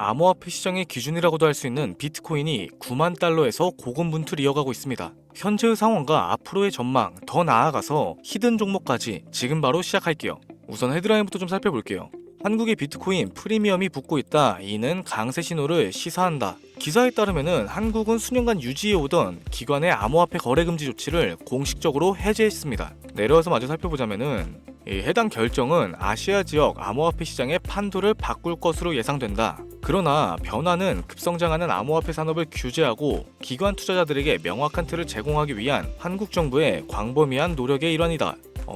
암호화폐 시장의 기준이라고도 할 수 있는 비트코인이 9만 달러에서 고군분투를 이어가고 있습니다. 현재의 상황과 앞으로의 전망, 더 나아가서 히든 종목까지 지금 바로 시작할게요. 우선 헤드라인부터 좀 살펴볼게요. 한국의 비트코인 프리미엄이 붙고 있다. 이는 강세 신호를 시사한다. 기사에 따르면은 한국은 수년간 유지해오던 기관의 암호화폐 거래 금지 조치를 공식적으로 해제했습니다. 내려와서 마저 살펴보자면은 해당 결정은 아시아 지역 암호화폐 시장의 판도를 바꿀 것으로 예상된다. 그러나 변화는 급성장하는 암호화폐 산업을 규제하고 기관 투자자들에게 명확한 틀을 제공하기 위한 한국 정부의 광범위한 노력의 일환이다.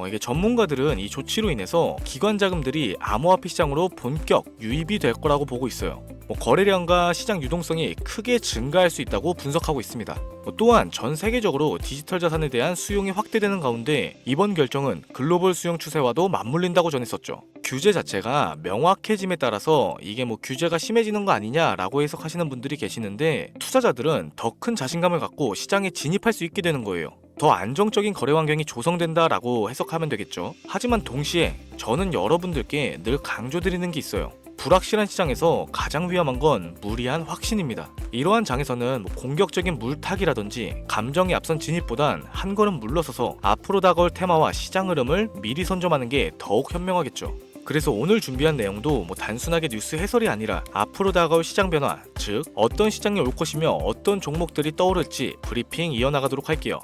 이게 전문가들은 이 조치로 인해서 기관 자금들이 암호화폐 시장으로 본격 유입이 될 거라고 보고 있어요. 거래량과 시장 유동성이 크게 증가할 수 있다고 분석하고 있습니다. 또한 전 세계적으로 디지털 자산에 대한 수용이 확대되는 가운데 이번 결정은 글로벌 수용 추세와도 맞물린다고 전했었죠. 규제 자체가 명확해짐에 따라서 이게 규제가 심해지는 거 아니냐라고 해석하시는 분들이 계시는데, 투자자들은 더 큰 자신감을 갖고 시장에 진입할 수 있게 되는 거예요. 더 안정적인 거래 환경이 조성된다라고 해석하면 되겠죠. 하지만 동시에 저는 여러분들께 늘 강조드리는 게 있어요. 불확실한 시장에서 가장 위험한 건 무리한 확신입니다. 이러한 장에서는 공격적인 물타기라든지 감정이 앞선 진입보단 한 걸음 물러서서 앞으로 다가올 테마와 시장 흐름을 미리 선점하는 게 더욱 현명하겠죠. 그래서 오늘 준비한 내용도 단순하게 뉴스 해설이 아니라 앞으로 다가올 시장 변화, 즉 어떤 시장이 올 것이며 어떤 종목들이 떠오를지 브리핑 이어나가도록 할게요.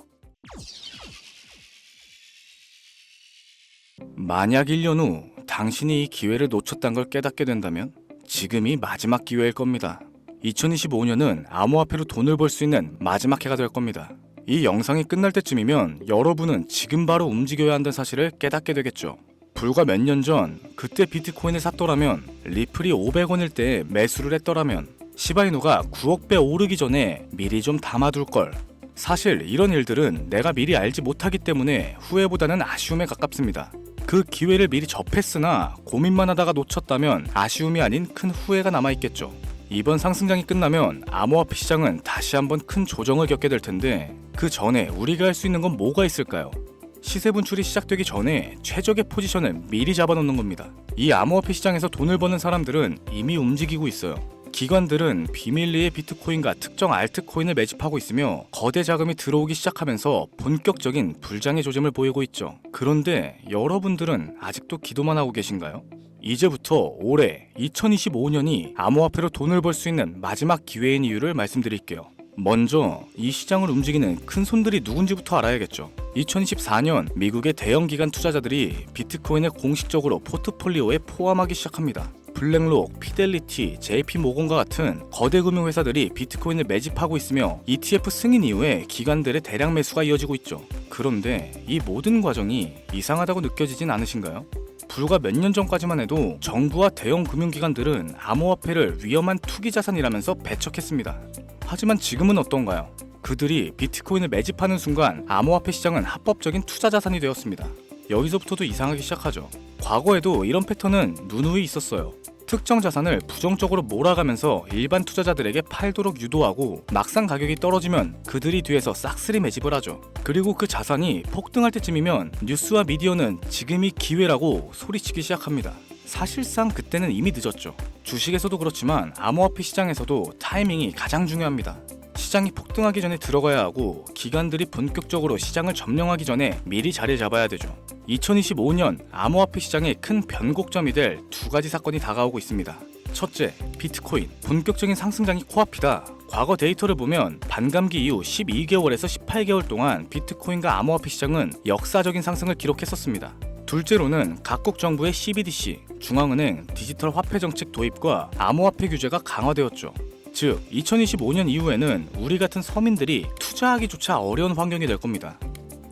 만약 1년 후 당신이 이 기회를 놓쳤다는 걸 깨닫게 된다면 지금이 마지막 기회일 겁니다. 2025년은 암호화폐로 돈을 벌 수 있는 마지막 해가 될 겁니다. 이 영상이 끝날 때쯤이면 여러분은 지금 바로 움직여야 한다는 사실을 깨닫게 되겠죠. 불과 몇 년 전 그때 비트코인을 샀더라면, 리플이 500원일 때 매수를 했더라면, 시바이누가 9억 배 오르기 전에 미리 좀 담아둘 걸. 사실 이런 일들은 내가 미리 알지 못하기 때문에 후회보다는 아쉬움에 가깝습니다. 그 기회를 미리 접했으나 고민만 하다가 놓쳤다면 아쉬움이 아닌 큰 후회가 남아있겠죠. 이번 상승장이 끝나면 암호화폐 시장은 다시 한번 큰 조정을 겪게 될 텐데, 그 전에 우리가 할 수 있는 건 뭐가 있을까요? 시세 분출이 시작되기 전에 최적의 포지션을 미리 잡아놓는 겁니다. 이 암호화폐 시장에서 돈을 버는 사람들은 이미 움직이고 있어요. 기관들은 비밀리에 비트코인과 특정 알트코인을 매집하고 있으며 거대 자금이 들어오기 시작하면서 본격적인 불장의 조짐을 보이고 있죠. 그런데 여러분들은 아직도 기도만 하고 계신가요? 이제부터 올해 2025년이 암호화폐로 돈을 벌 수 있는 마지막 기회인 이유를 말씀드릴게요. 먼저 이 시장을 움직이는 큰 손들이 누군지부터 알아야겠죠. 2024년 미국의 대형 기관 투자자들이 비트코인을 공식적으로 포트폴리오에 포함하기 시작합니다. 블랙록, 피델리티, JP모건과 같은 거대 금융회사들이 비트코인을 매집하고 있으며 ETF 승인 이후에 기관들의 대량 매수가 이어지고 있죠. 그런데 이 모든 과정이 이상하다고 느껴지진 않으신가요? 불과 몇 년 전까지만 해도 정부와 대형 금융기관들은 암호화폐를 위험한 투기자산이라면서 배척했습니다. 하지만 지금은 어떤가요? 그들이 비트코인을 매집하는 순간 암호화폐 시장은 합법적인 투자자산이 되었습니다. 여기서부터도 이상하기 시작하죠. 과거에도 이런 패턴은 누누이 있었어요. 특정 자산을 부정적으로 몰아가면서 일반 투자자들에게 팔도록 유도하고 막상 가격이 떨어지면 그들이 뒤에서 싹쓸이 매집을 하죠. 그리고 그 자산이 폭등할 때쯤이면 뉴스와 미디어는 지금이 기회라고 소리치기 시작합니다. 사실상 그때는 이미 늦었죠. 주식에서도 그렇지만 암호화폐 시장에서도 타이밍이 가장 중요합니다. 시장이 폭등하기 전에 들어가야 하고 기관들이 본격적으로 시장을 점령하기 전에 미리 자리를 잡아야 되죠. 2025년 암호화폐 시장의 큰 변곡점이 될 두 가지 사건이 다가오고 있습니다. 첫째, 비트코인 본격적인 상승장이 코앞이다. 과거 데이터를 보면 반감기 이후 12개월에서 18개월 동안 비트코인과 암호화폐 시장은 역사적인 상승을 기록했었습니다. 둘째로는 각국 정부의 CBDC, 중앙은행 디지털 화폐 정책 도입과 암호화폐 규제가 강화되었죠. 즉 2025년 이후에는 우리 같은 서민들이 투자하기조차 어려운 환경이 될 겁니다.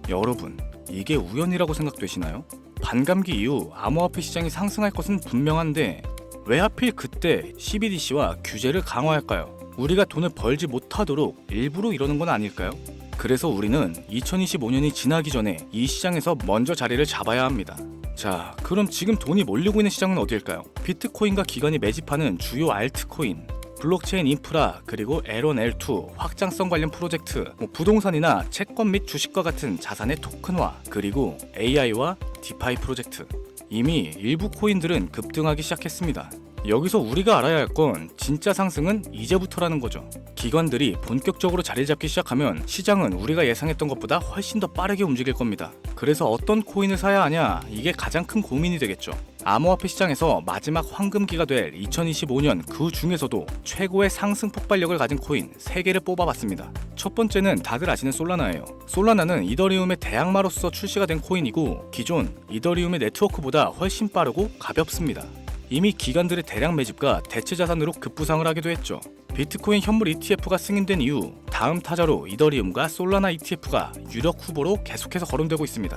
여러분, 이게 우연이라고 생각되시나요? 반감기 이후 암호화폐 시장이 상승할 것은 분명한데 왜 하필 그때 CBDC와 규제를 강화할까요? 우리가 돈을 벌지 못하도록 일부러 이러는 건 아닐까요? 그래서 우리는 2025년이 지나기 전에 이 시장에서 먼저 자리를 잡아야 합니다. 자, 그럼 지금 돈이 몰리고 있는 시장은 어딜까요? 비트코인과 기관이 매집하는 주요 알트코인, 블록체인 인프라, 그리고 L1, L2 확장성 관련 프로젝트, 부동산이나 채권 및 주식과 같은 자산의 토큰화, 그리고 AI와 디파이 프로젝트. 이미 일부 코인들은 급등하기 시작했습니다. 여기서 우리가 알아야 할 건 진짜 상승은 이제부터라는 거죠. 기관들이 본격적으로 자리 잡기 시작하면 시장은 우리가 예상했던 것보다 훨씬 더 빠르게 움직일 겁니다. 그래서 어떤 코인을 사야 하냐, 이게 가장 큰 고민이 되겠죠. 암호화폐 시장에서 마지막 황금기가 될 2025년 그 중에서도 최고의 상승 폭발력을 가진 코인 3개를 뽑아봤습니다. 첫 번째는 다들 아시는 솔라나예요. 솔라나는 이더리움의 대항마로서 출시가 된 코인이고 기존 이더리움의 네트워크보다 훨씬 빠르고 가볍습니다. 이미 기관들의 대량 매집과 대체 자산으로 급부상을 하기도 했죠. 비트코인 현물 ETF가 승인된 이후 다음 타자로 이더리움과 솔라나 ETF가 유력 후보로 계속해서 거론되고 있습니다.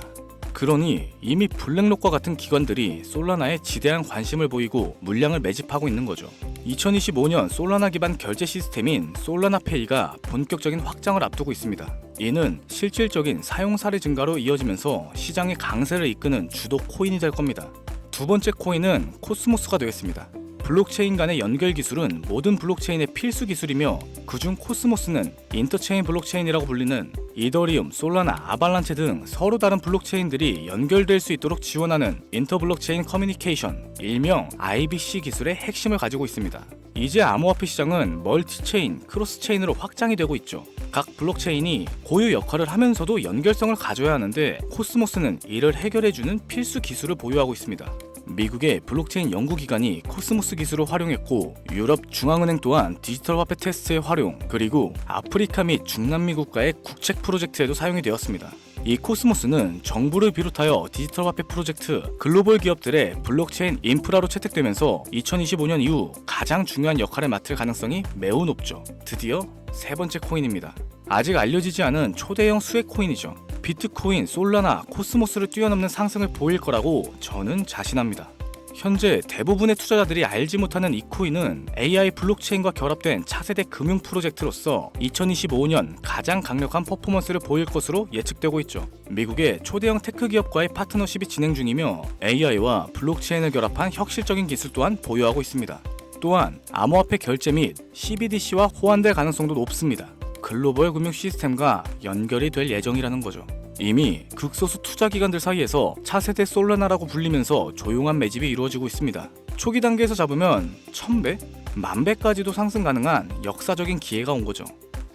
그러니 이미 블랙록과 같은 기관들이 솔라나에 지대한 관심을 보이고 물량을 매집하고 있는 거죠. 2025년 솔라나 기반 결제 시스템인 솔라나페이가 본격적인 확장을 앞두고 있습니다. 이는 실질적인 사용 사례 증가로 이어지면서 시장의 강세를 이끄는 주도 코인이 될 겁니다. 두 번째 코인은 코스모스가 되겠습니다. 블록체인 간의 연결 기술은 모든 블록체인의 필수 기술이며 그중 코스모스는 인터체인 블록체인이라고 불리는 이더리움, 솔라나, 아발란체 등 서로 다른 블록체인들이 연결될 수 있도록 지원하는 인터블록체인 커뮤니케이션, 일명 IBC 기술의 핵심을 가지고 있습니다. 이제 암호화폐 시장은 멀티체인, 크로스체인으로 확장이 되고 있죠. 각 블록체인이 고유 역할을 하면서도 연결성을 가져야 하는데 코스모스는 이를 해결해주는 필수 기술을 보유하고 있습니다. 미국의 블록체인 연구기관이 코스모스 기술을 활용했고 유럽 중앙은행 또한 디지털 화폐 테스트의 활용, 그리고 아프리카 및 중남미 국가의 국책 프로젝트에도 사용이 되었습니다. 이 코스모스는 정부를 비롯하여 디지털 화폐 프로젝트, 글로벌 기업들의 블록체인 인프라로 채택되면서 2025년 이후 가장 중요한 역할을 맡을 가능성이 매우 높죠. 드디어 세 번째 코인입니다. 아직 알려지지 않은 초대형 수혜 코인이죠. 비트코인, 솔라나, 코스모스를 뛰어넘는 상승을 보일 거라고 저는 자신합니다. 현재 대부분의 투자자들이 알지 못하는 이 코인은 AI 블록체인과 결합된 차세대 금융 프로젝트로서 2025년 가장 강력한 퍼포먼스를 보일 것으로 예측되고 있죠. 미국의 초대형 테크 기업과의 파트너십이 진행 중이며 AI와 블록체인을 결합한 혁실적인 기술 또한 보유하고 있습니다. 또한 암호화폐 결제 및 CBDC와 호환될 가능성도 높습니다. 글로벌 금융 시스템과 연결이 될 예정이라는 거죠. 이미 극소수 투자기관들 사이에서 차세대 솔라나라고 불리면서 조용한 매집이 이루어지고 있습니다. 초기 단계에서 잡으면 1000배? 10,000배까지도 상승 가능한 역사적인 기회가 온 거죠.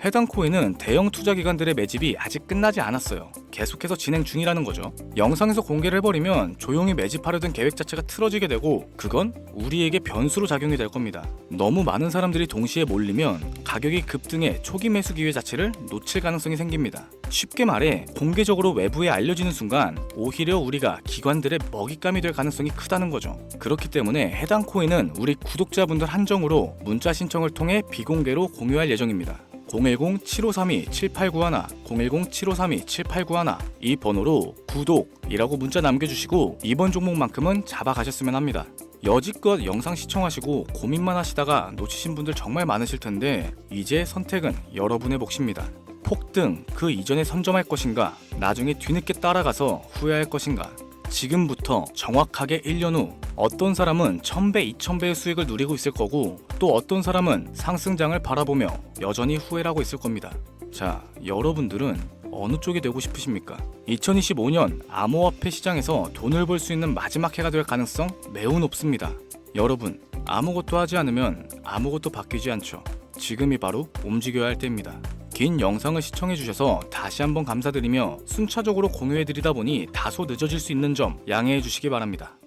해당 코인은 대형 투자기관들의 매집이 아직 끝나지 않았어요. 계속해서 진행 중이라는 거죠. 영상에서 공개를 해버리면 조용히 매집하려던 계획 자체가 틀어지게 되고 그건 우리에게 변수로 작용이 될 겁니다. 너무 많은 사람들이 동시에 몰리면 가격이 급등해 초기 매수 기회 자체를 놓칠 가능성이 생깁니다. 쉽게 말해 공개적으로 외부에 알려지는 순간 오히려 우리가 기관들의 먹잇감이 될 가능성이 크다는 거죠. 그렇기 때문에 해당 코인은 우리 구독자분들 한정으로 문자 신청을 통해 비공개로 공유할 예정입니다. 010-7532-7891, 010-7532-7891 이 번호로 구독이라고 문자 남겨주시고 이번 종목만큼은 잡아가셨으면 합니다. 여지껏 영상 시청하시고 고민만 하시다가 놓치신 분들 정말 많으실 텐데 이제 선택은 여러분의 몫입니다. 폭등 그 이전에 선점할 것인가, 나중에 뒤늦게 따라가서 후회할 것인가. 지금부터 정확하게 1년 후 어떤 사람은 1000배, 2000배의 수익을 누리고 있을 거고 또 어떤 사람은 상승장을 바라보며 여전히 후회를 하고 있을 겁니다. 자, 여러분들은 어느 쪽이 되고 싶으십니까? 2025년 암호화폐 시장에서 돈을 벌 수 있는 마지막 해가 될 가능성 매우 높습니다. 여러분, 아무것도 하지 않으면 아무것도 바뀌지 않죠. 지금이 바로 움직여야 할 때입니다. 긴 영상을 시청해주셔서 다시 한번 감사드리며 순차적으로 공유해드리다 보니 다소 늦어질 수 있는 점 양해해 주시기 바랍니다.